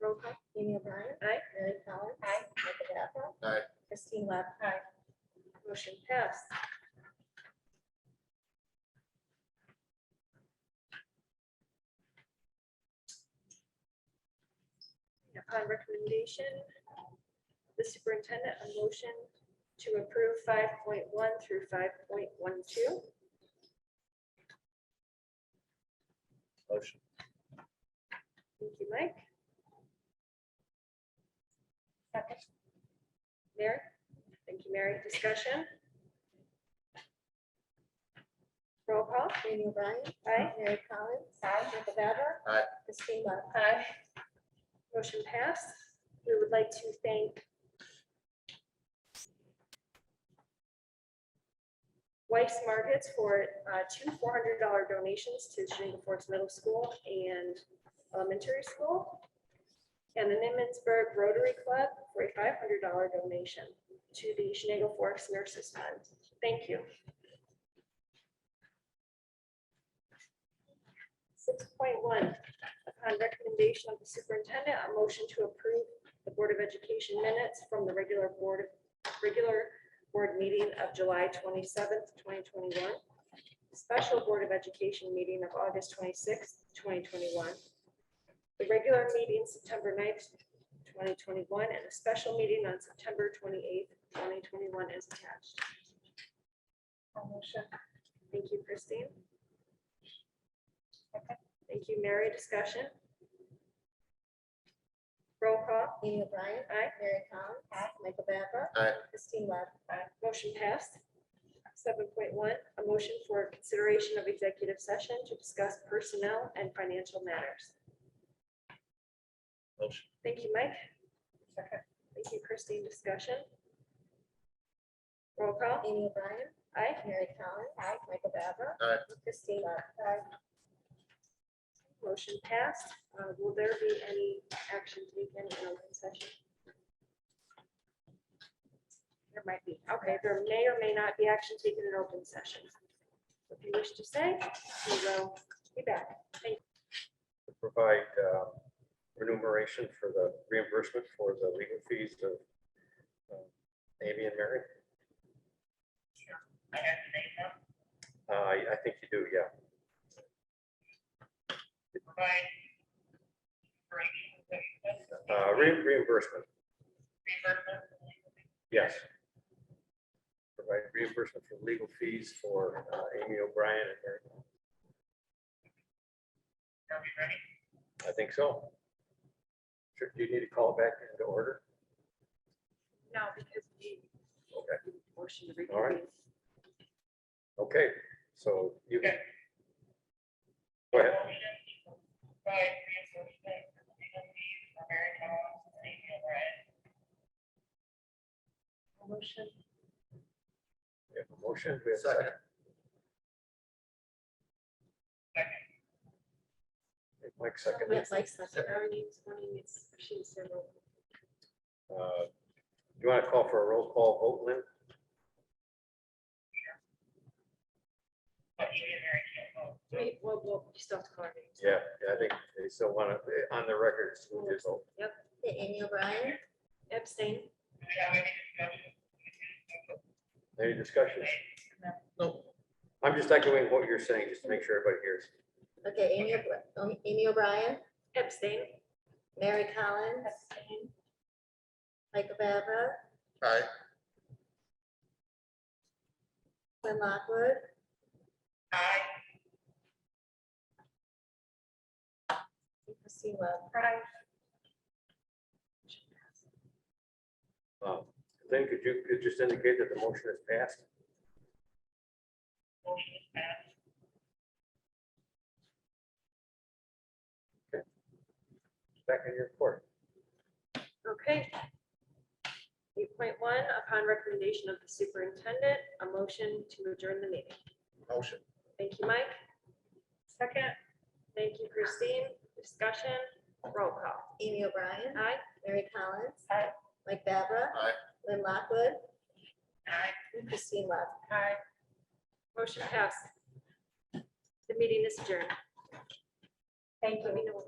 Roll call. Amy O'Brien. Aye. Mary Collins. Aye. Michael Vavra. Aye. Christine Webb. Aye. Motion passed. Upon recommendation, the superintendent, a motion to approve 5.1 through 5.12. Motion. Thank you, Mike. Mary? Thank you, Mary. Discussion? Roll call. Amy O'Brien. Aye. Mary Collins. Aye. Michael Barbara. Aye. Christine Love. Aye. Motion passed. We would like to thank Weiss Markets for two $400 donations to Chenango Forks Middle School and Elementary School, and the Nimmonsburg Rotary Club for a $500 donation to the Chenango Forks Nurses Fund. Thank you. 6.1, upon recommendation of the superintendent, a motion to approve the Board of Education minutes from the regular board meeting of July 27th, 2021, special Board of Education meeting of August 26th, 2021, the regular meeting September 9th, 2021, and a special meeting on September 28th, 2021 is attached. Thank you, Christine. Thank you, Mary. Discussion? Roll call. Amy O'Brien. Aye. Mary Collins. Aye. Michael Barbara. Aye. Christine Love. Motion passed. 7.1, a motion for consideration of executive session to discuss personnel and financial matters. Motion. Thank you, Mike. Thank you, Christine. Discussion? Roll call. Amy O'Brien. Aye. Mary Collins. Aye. Michael Barbara. Aye. Christine Love. Aye. Motion passed. Will there be any action taken in open session? There might be. Okay, there may or may not be action taken in open session. If you wish to say, we will be back. Thank you. Provide remuneration for the reimbursement for the legal fees of Amy and Mary. I think you do, yeah. Reimbursement. Yes. Provide reimbursement for legal fees for Amy O'Brien and Mary. I think so. Sure, do you need to call it back into order? No, because we Okay, motion to all right. Okay, so you can. Go ahead. Motion. We have a motion. We have a second. Mike second. Yes, Mike's not. She's several. You want to call for a roll call vote, Lynn? Well, you still have to call her names. Yeah, I think they still want to, on the record, school did vote. Okay, Amy O'Brien. Abstain. Any discussion? No. I'm just echoing what you're saying, just to make sure everybody hears. Okay, Amy O'Brien. Abstain. Mary Collins. Michael Barbara. Aye. Lynn Lockwood. Aye. Christine Love. Lynn, could you just indicate that the motion is passed? Okay. Back in your report. Okay. 8.1, upon recommendation of the superintendent, a motion to adjourn the meeting. Motion. Thank you, Mike. Second. Thank you, Christine. Discussion, roll call. Amy O'Brien. Aye. Mary Collins. Aye. Mike Barbara. Aye. Lynn Lockwood. Aye. And Christine Love. Aye. Motion passed. The meeting is adjourned. Thank Let me know when we're